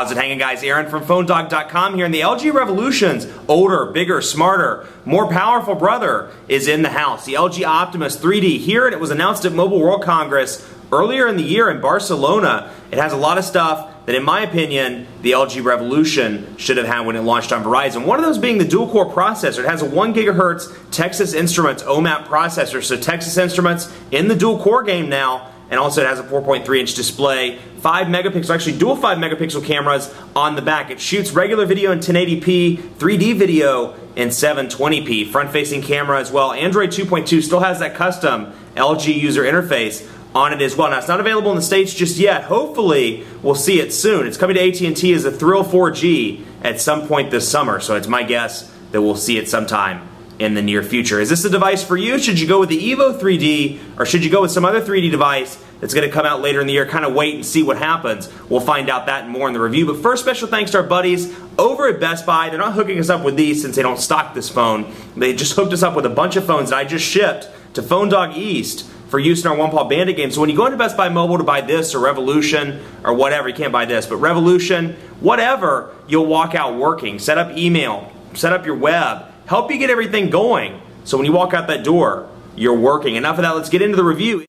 How's it hanging, guys? Aaron from PhoneDog.com here, and the LG Revolution's older, bigger, smarter, more powerful brother is in the house. The LG Optimus 3D here, and it was announced at Mobile World Congress earlier in the year in Barcelona. It has a lot of stuff that, in my opinion, the LG Revolution should have had when it launched on Verizon. One of those being the dual-core processor. It has a 1 GHz Texas Instruments OMAP processor, so Texas Instruments in the dual-core game now. And also it has a 4.3-inch display, 5 megapixel, actually dual 5 megapixel cameras on the back. It shoots regular video in 1080p, 3D video in 720p, front-facing camera as well. Android 2.2 still has that custom LG user interface on it as well. Now, it's not available in the States just yet. Hopefully, we'll see it soon. It's coming to AT&T as a Thrill 4G at some point this summer, so it's my guess that we'll see it sometime in the near future. Is this a device for you? Should you go with the EVO 3D, or should you go with some other 3D device that's going to come out later in the year? Kind of wait and see what happens. We'll find out that and more in the review. But first, special thanks to our buddies over at Best Buy. They're not hooking us up with these since they don't stock this phone. They just hooked us up with a bunch of phones that I just shipped to Phone Dog East for use in our One Paw Bandit game. So when you go into Best Buy Mobile to buy this or Revolution or whatever, you can't buy this, but Revolution, whatever, you'll walk out working. Set up email, set up your web, help you get everything going. So when you walk out that door, you're working. Enough of that, let's get into the review.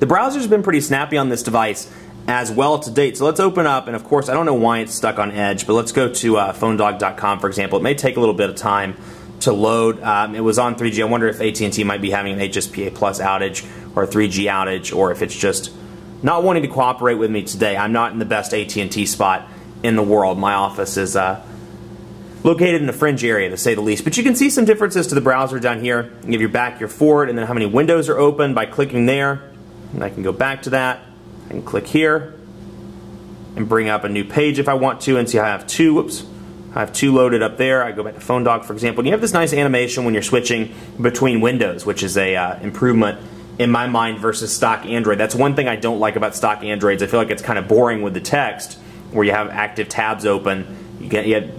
The browser's been pretty snappy on this device as well to date. So let's open up, and of course, I don't know why it's stuck on Edge, but let's go to PhoneDog.com, for example. It may take a little bit of time to load. It was on 3G. I wonder if AT&T might be having an HSPA Plus outage or a 3G outage, or if it's just not wanting to cooperate with me today. I'm not in the best AT&T spot in the world. My office is located in a fringe area, to say the least. But you can see some differences to the browser down here. You have your back, your forward, and then how many windows are open by clicking there. And I can go back to that. I can click here and bring up a new page if I want to, and see I have two. Whoops. I have two loaded up there. I go back to PhoneDog, for example. And you have this nice animation when you're switching between windows, which is a improvement in my mind versus stock Android. That's one thing I don't like about stock Androids. I feel like it's kind of boring with the text, where you have active tabs open. You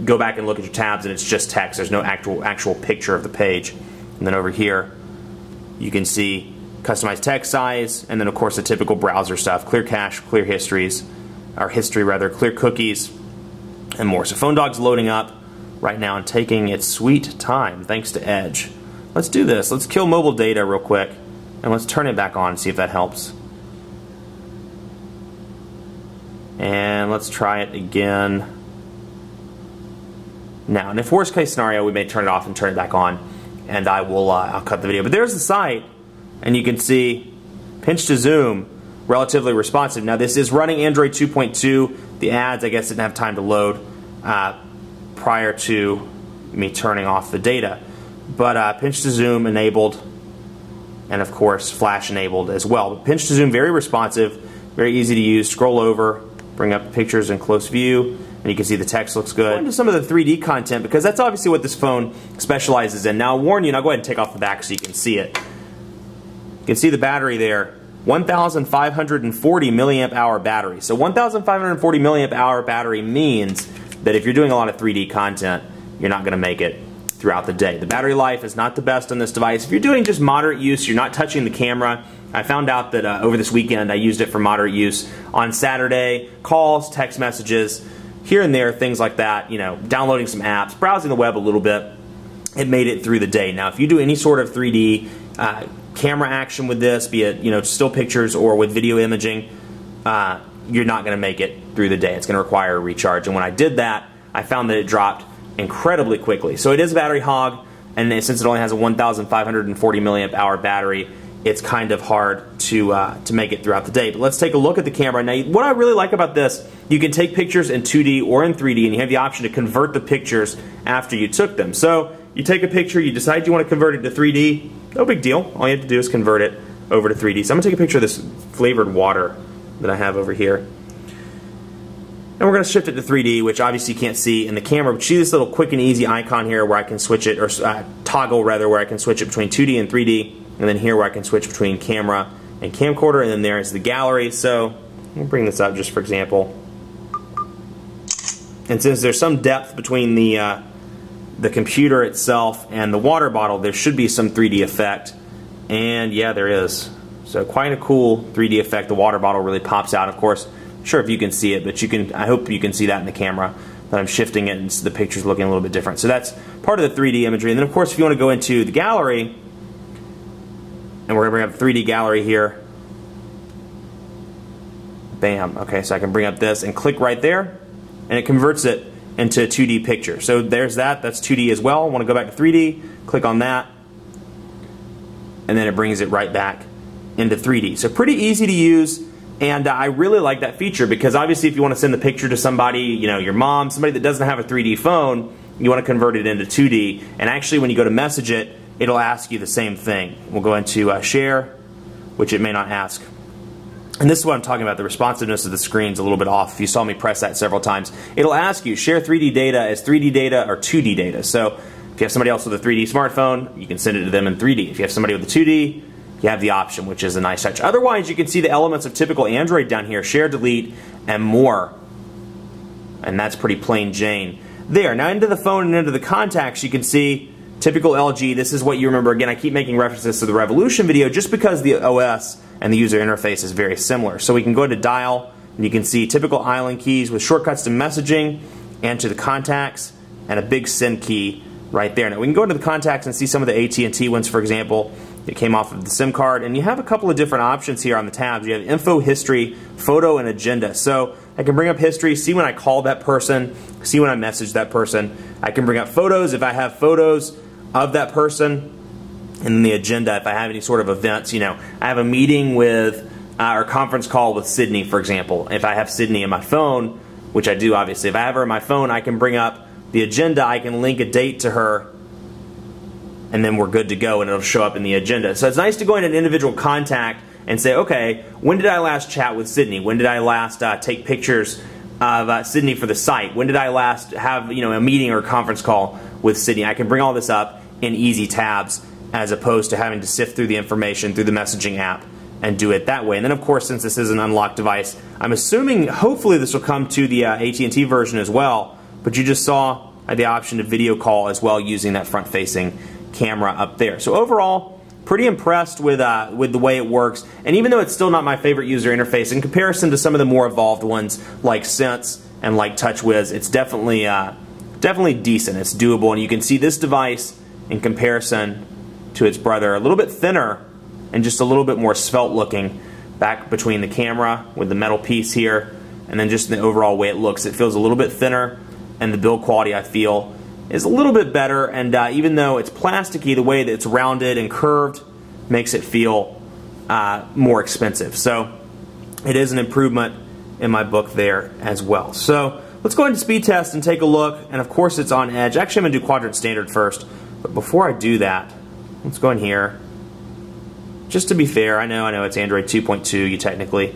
go back and look at your tabs and it's just text. There's no actual picture of the page. And then over here you can see customized text size, and then of course the typical browser stuff. Clear cache, clear histories, or history rather, clear cookies, and more. So PhoneDog's loading up right now and taking its sweet time thanks to Edge. Let's do this. Let's kill mobile data real quick and let's turn it back on and see if that helps. And let's try it again. Now, in a worst case scenario, we may turn it off and turn it back on, and I'll cut the video. But there's the site, and you can see pinch to zoom, relatively responsive. Now, this is running Android 2.2. The ads, I guess, didn't have time to load prior to me turning off the data. But pinch to zoom enabled, and of course, flash enabled as well. But pinch to zoom, very responsive, very easy to use. Scroll over, bring up pictures in close view, and you can see the text looks good. Go into some of the 3D content, because that's obviously what this phone specializes in. Now, I'll warn you, and I'll go ahead and take off the back so you can see it. You can see the battery there, 1,540 milliamp hour battery. So 1,540 milliamp hour battery means that if you're doing a lot of 3D content, you're not going to make it throughout the day. The battery life is not the best on this device. If you're doing just moderate use, you're not touching the camera. I found out that over this weekend I used it for moderate use on Saturday, calls, text messages, here and there, things like that, you know, downloading some apps, browsing the web a little bit. It made it through the day. Now, if you do any sort of 3D camera action with this, be it, you know, still pictures or with video imaging, you're not going to make it through the day. It's going to require a recharge. And when I did that, I found that it dropped incredibly quickly. So it is a battery hog, and since it only has a 1,540 milliamp hour battery, it's kind of hard to make it throughout the day. But let's take a look at the camera. Now, what I really like about this, you can take pictures in 2D or in 3D, and you have the option to convert the pictures after you took them. So you take a picture, you decide you want to convert it to 3D, no big deal. All you have to do is convert it over to 3D. So I'm going to take a picture of this flavored water that I have over here. And we're going to shift it to 3D, which obviously you can't see in the camera. But see this little quick and easy icon here where I can switch it, or toggle rather, where I can switch it between 2D and 3D. And then here where I can switch between camera and camcorder. And then there's the gallery. So I'll bring this up just for example. And since there's some depth between the computer itself and the water bottle, there should be some 3D effect. And yeah, there is. So quite a cool 3D effect. The water bottle really pops out. Of course, sure if you can see it, but you can. I hope you can see that in the camera, that I'm shifting it and the picture's looking a little bit different. So that's part of the 3D imagery. And then of course if you want to go into the gallery, and we're going to bring up the 3D gallery here. Bam. Okay, so I can bring up this and click right there, and it converts it into a 2D picture. So there's that. That's 2D as well. I want to go back to 3D, click on that, and then it brings it right back into 3D. So pretty easy to use, and I really like that feature because obviously if you want to send the picture to somebody, you know, your mom, somebody that doesn't have a 3D phone, you want to convert it into 2D, and actually when you go to message it, it'll ask you the same thing. We'll go into share, which it may not ask. And this is what I'm talking about, the responsiveness of the screen's a little bit off. If you saw me press that several times, it'll ask you, share 3D data as 3D data or 2D data. So if you have somebody else with a 3D smartphone, you can send it to them in 3D. If you have somebody with a 2D, you have the option, which is a nice touch. Otherwise, you can see the elements of typical Android down here, share, delete, and more. And that's pretty plain Jane. There, now into the phone and into the contacts, you can see typical LG. This is what you remember. Again, I keep making references to the Revolution video just because the OS and the user interface is very similar. So we can go to dial, and you can see typical island keys with shortcuts to messaging and to the contacts, and a big send key right there. Now we can go into the contacts and see some of the AT&T ones, for example, that came off of the SIM card, and you have a couple of different options here on the tabs. You have info, history, photo, and agenda. So I can bring up history, see when I called that person, see when I messaged that person. I can bring up photos if I have photos of that person, and the agenda if I have any sort of events. You know, I have a meeting with or conference call with Sydney, for example. If I have Sydney in my phone, which I do obviously, if I have her in my phone, I can bring up the agenda, I can link a date to her, and then we're good to go, and it'll show up in the agenda. So it's nice to go in an individual contact and say, okay, when did I last chat with Sydney? When did I last take pictures of Sydney for the site? When did I last have, you know, a meeting or a conference call with Sydney? I can bring all this up in easy tabs as opposed to having to sift through the information through the messaging app and do it that way. And then of course, since this is an unlocked device, I'm assuming hopefully this will come to the AT&T version as well, but you just saw the option to video call as well using that front-facing camera up there. So overall, pretty impressed with the way it works. And even though it's still not my favorite user interface, in comparison to some of the more evolved ones like Sense and like TouchWiz, it's definitely decent. It's doable, and you can see this device in comparison to its brother a little bit thinner and just a little bit more svelte looking back between the camera with the metal piece here, and then just the overall way it looks. It feels a little bit thinner, and the build quality I feel is a little bit better, and even though it's plasticky, the way that it's rounded and curved makes it feel more expensive. So it is an improvement in my book there as well. So let's go into speed test and take a look, and of course it's on Edge. Actually, I'm going to do quadrant standard first, but before I do that, let's go in here. Just to be fair, I know it's Android 2.2, you technically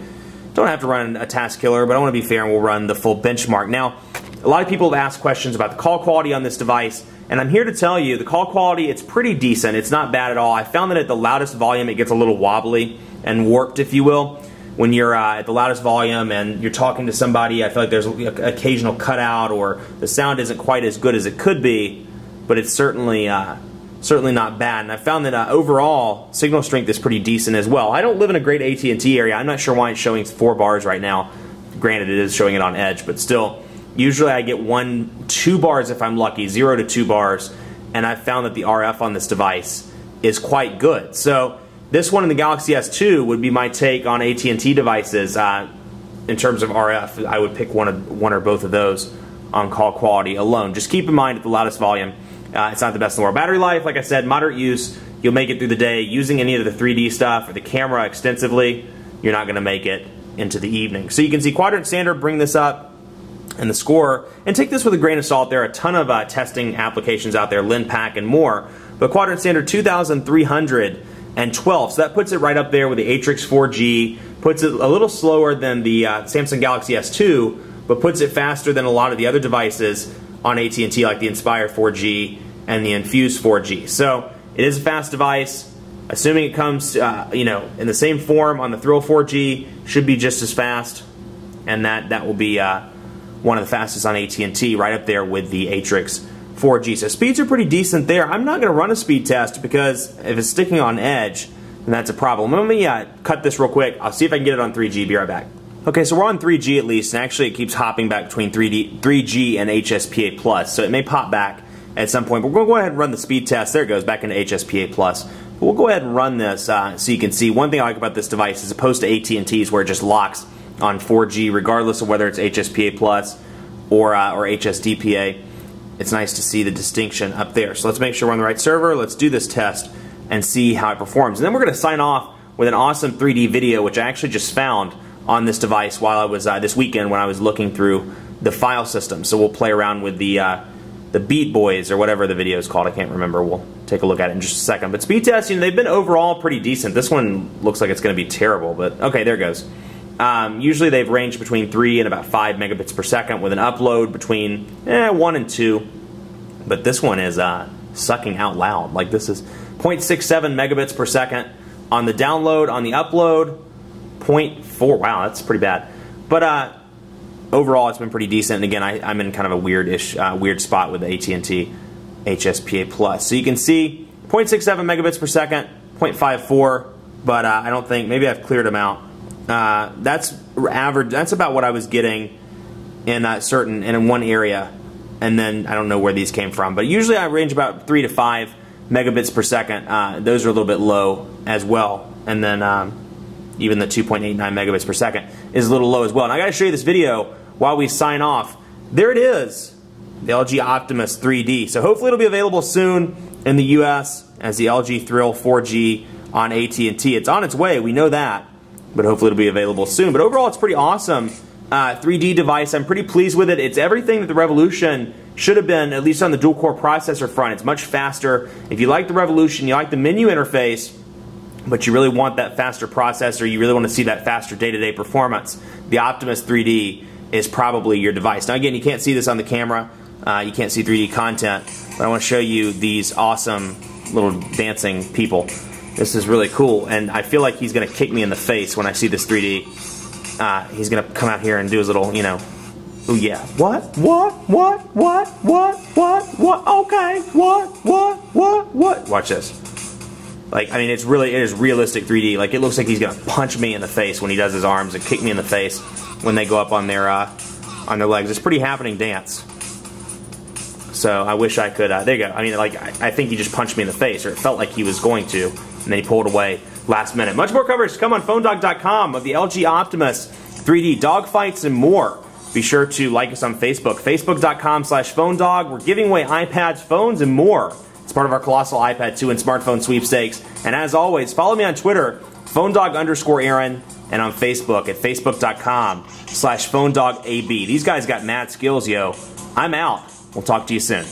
don't have to run a task killer, but I want to be fair and we'll run the full benchmark. Now, a lot of people have asked questions about the call quality on this device, and I'm here to tell you the call quality, it's pretty decent. It's not bad at all. I found that at the loudest volume it gets a little wobbly and warped, if you will. When you're at the loudest volume and you're talking to somebody, I feel like there's an occasional cutout, or the sound isn't quite as good as it could be, but it's certainly not bad. And I found that overall signal strength is pretty decent as well. I don't live in a great AT&T area. I'm not sure why it's showing 4 bars right now. Granted, it is showing it on Edge, but still, usually I get 1-2 bars if I'm lucky, 0 to 2 bars, and I've found that the RF on this device is quite good. So this one in the Galaxy S2 would be my take on AT&T devices in terms of RF. I would pick one or both of those on call quality alone. Just keep in mind at the loudest volume, it's not the best in the world. Battery life, like I said, moderate use. You'll make it through the day. Using any of the 3D stuff or the camera extensively, you're not going to make it into the evening. So you can see quadrant standard, bring this up, and the score, and take this with a grain of salt. There are a ton of testing applications out there, LinPack and more, but quadrant standard 2,312, so that puts it right up there with the Atrix 4G, puts it a little slower than the Samsung Galaxy S2, but puts it faster than a lot of the other devices on AT&T, like the Inspire 4G and the Infuse 4G. So it is a fast device. Assuming it comes you know, in the same form on the Thrill 4G, should be just as fast, and that will be one of the fastest on AT&T, right up there with the Atrix 4G. So speeds are pretty decent there. I'm not going to run a speed test because if it's sticking on Edge, then that's a problem. Let me cut this real quick. I'll see if I can get it on 3G. Be right back. Okay, so we're on 3G at least, and actually it keeps hopping back between 3G and HSPA+, so it may pop back at some point. But we're going to go ahead and run the speed test. There it goes, back into HSPA+. But we'll go ahead and run this so you can see. One thing I like about this device, as opposed to AT&T's where it just locks on 4G, regardless of whether it's HSPA+, or HSDPA, it's nice to see the distinction up there. So let's make sure we're on the right server. Let's do this test and see how it performs. And then we're going to sign off with an awesome 3D video, which I actually just found on this device while I was this weekend when I was looking through the file system. So we'll play around with the Beat Boys or whatever the video is called. I can't remember. We'll take a look at it in just a second. But speed tests, they've been overall pretty decent. This one looks like it's going to be terrible, but okay, there it goes. Usually they've ranged between 3 and about 5 megabits per second with an upload between 1 and 2. But this one is sucking out loud. Like this is 0.67 megabits per second on the download. On the upload, 0.4. Wow, that's pretty bad. But overall, it's been pretty decent. And again, I'm in kind of a weird spot with the AT&T HSPA+. So you can see 0.67 megabits per second, 0.54. But I don't think, maybe I've cleared them out. That's average. That's about what I was getting in in one area. And then I don't know where these came from, but usually I range about 3 to 5 megabits per second. Those are a little bit low as well. And then even the 2.89 megabits per second is a little low as well. And I got to show you this video while we sign off. There it is, the LG Optimus 3D. So hopefully it'll be available soon in the US as the LG Thrill 4G on AT&T. It's on its way, we know that, but hopefully it'll be available soon. But overall, it's pretty awesome 3D device. I'm pretty pleased with it. It's everything that the Revolution should have been, at least on the dual-core processor front. It's much faster. If you like the Revolution, you like the menu interface, but you really want that faster processor, you really want to see that faster day-to-day performance, the Optimus 3D is probably your device. Now again, you can't see this on the camera. You can't see 3D content, but I want to show you these awesome little dancing people. This is really cool, and I feel like he's going to kick me in the face when I see this 3D. He's going to come out here and do his little, ooh yeah. What? Okay. What? Watch this. Like, I mean, it is realistic 3D. Like, it looks like he's going to punch me in the face when he does his arms and kick me in the face when they go up on their legs. It's pretty happening dance. So I wish I could, there you go. I mean, like, I think he just punched me in the face, or it felt like he was going to, and then he pulled away last minute. Much more coverage to come on PhoneDog.com of the LG Optimus 3D dogfights and more. Be sure to like us on Facebook, Facebook.com/PhoneDog. We're giving away iPads, phones, and more. It's part of our colossal iPad 2 and smartphone sweepstakes. And as always, follow me on Twitter, PhoneDog_Aaron, and on Facebook at Facebook.com/PhoneDogAB. These guys got mad skills, yo. I'm out. We'll talk to you soon.